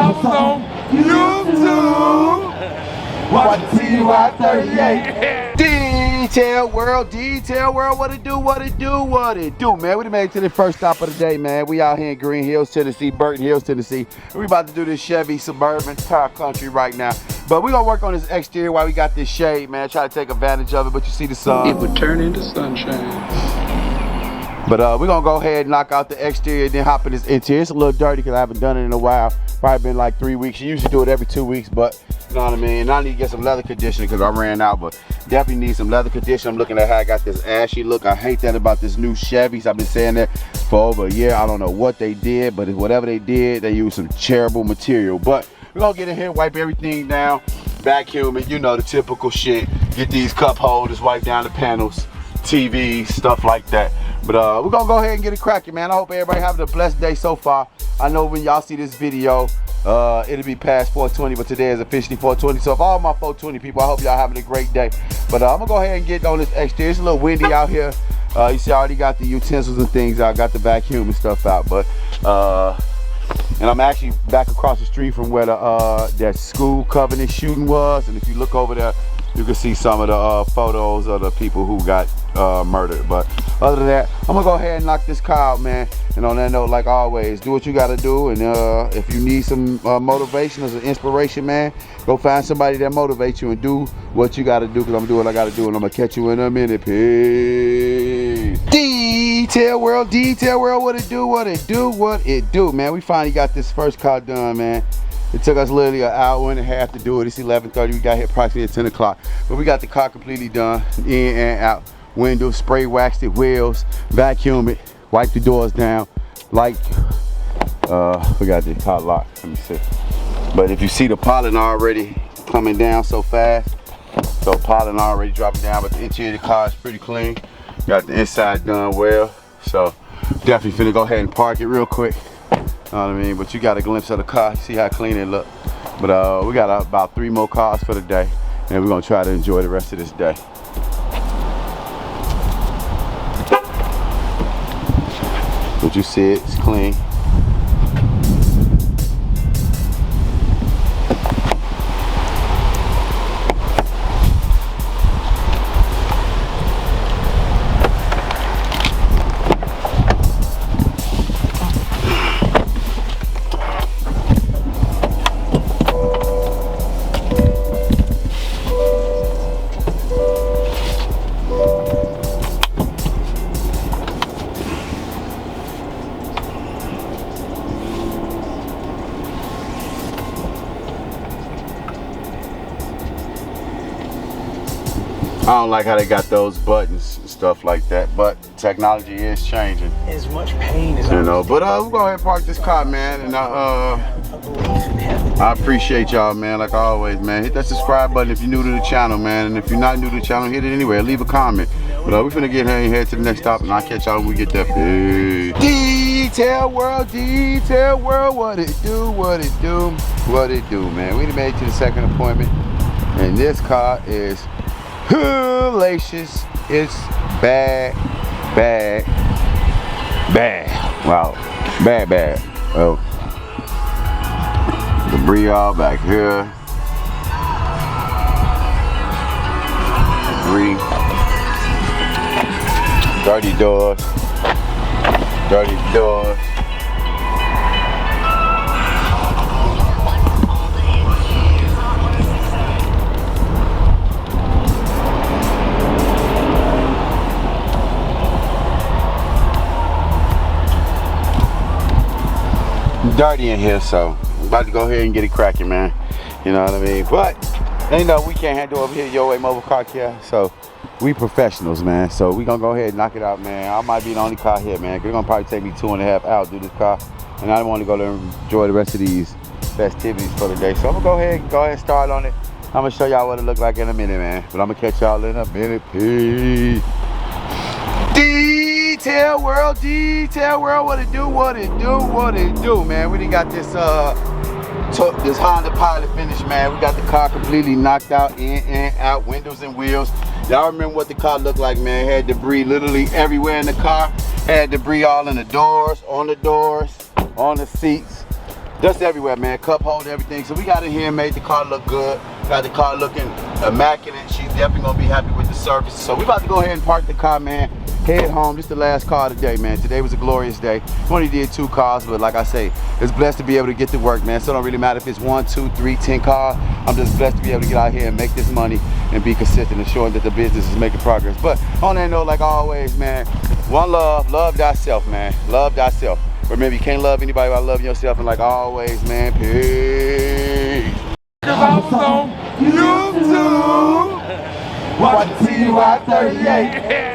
was on YouTube. Watch the TY38. Detail world, what it do, what it do, what it do, man. We done made it to the first stop of the day, man. We out here in Green Hills, Tennessee, Burton Hills, Tennessee. We about to do this Chevy Suburban car country right now. But we gonna work on this exterior while we got this shade, man. Try to take advantage of it, but you see the sun. It would turn into sunshine. But we're gonna go ahead and knock out the exterior, then hop in this interior. It's a little dirty because I haven't done it in a while. Probably been like 3 weeks. You usually do it every 2 weeks, but you know what I mean? And I need to get some leather conditioning because I ran out, but definitely need some leather conditioning. I'm looking at how I got this ashy look. I hate that about this new Chevys. I've been saying that for over a year. I don't know what they did, but whatever they did, they used some terrible material. But we're gonna get in here, wipe everything down, vacuum it, you know, the typical shit. Get these cup holders, wipe down the panels, TVs, stuff like that. But we're gonna go ahead and get it cracking, man. I hope everybody having a blessed day so far. I know when y'all see this video, it'll be past 420, but today is officially 420. So if all my 420 people, I hope y'all having a great day. But I'm gonna go ahead and get on this exterior. It's a little windy out here. You see I already got the utensils and things. I got the vacuum and stuff out. But and I'm actually back across the street from where that school Covenant shooting was. And if you look over there, you can see some of the photos of the people who got murdered. But other than that, I'm gonna go ahead and knock this car out, man. And on that note, like always, do what you gotta do. And if you need some motivation or some inspiration, man, go find somebody that motivates you and do what you gotta do, because I'm gonna do what I gotta do, and I'm gonna catch you in a minute. Peace. Detail world, what it do, what it do, what it do, man. We finally got this first car done, man. It took us literally an hour and a half to do it. It's 11:30. We got here approximately at 10 o'clock. But we got the car completely done, in and out. Windows, spray waxed it, wheels, vacuum it, wipe the doors down. Like, we got the car locked. Let me see. But if you see the pollen already coming down so fast, so pollen already dropping down, but the interior of the car is pretty clean. Got the inside done well. So definitely finna go ahead and park it real quick. Know what I mean? But you got a glimpse of the car, see how clean it look. But we got about 3 more cars for the day, and we're gonna try to enjoy the rest of this day. But you see it's clean. I don't like how they got those buttons and stuff like that, but technology is changing. As much pain as you know. But we'll go ahead and park this car, man, and I appreciate y'all, man, like always, man. Hit that subscribe button if you're new to the channel, man, and if you're not new to the channel, hit it anyway. Leave a comment. But we're finna get here and head to the next stop, and I'll catch y'all when we get there. Peace. Detail world, what it do, what it do, what it do, man. We done made it to the second appointment, and this car is hellacious. It's bad. Wow, bad. Oh, debris all back here. Debris. Dirty doors. Dirty in here, so I'm about to go ahead and get it cracking, man. You know what I mean? But you know we can't handle over here Your Way Mobile Car Care, so we professionals, man. So we gonna go ahead and knock it out, man. I might be the only car here, man. It's gonna probably take me 2.5 hours to do this car, and I want to go there and enjoy the rest of these festivities for the day. So I'm gonna go ahead and start on it. I'm gonna show y'all what it look like in a minute, man. But I'm gonna catch y'all in a minute. Peace. Detail world, what it do, what it do, man. We done got this this Honda Pilot finished, man. We got the car completely knocked out, in and out, windows and wheels. Y'all remember what the car looked like, man? It had debris literally everywhere in the car. Had debris all in the doors, on the seats. Dust everywhere, man. Cup holder, everything. So we got in here and made the car look good. Got the car looking immaculate. She's definitely gonna be happy with the service. So we about to go ahead and park the car, man. Head home. This is the last car of the day, man. Today was a glorious day. We only did 2 cars, but like I say, it's blessed to be able to get to work, man. So it don't really matter if it's 1, 2, 3, 10 cars. I'm just blessed to be able to get out here and make this money and be consistent, ensuring that the business is making progress. But on that note, like always, man, one love, love thyself, man. Love thyself. Remember, you can't love anybody without loving yourself. And like always, man, peace. Cause I was on YouTube. Watch the TY 38.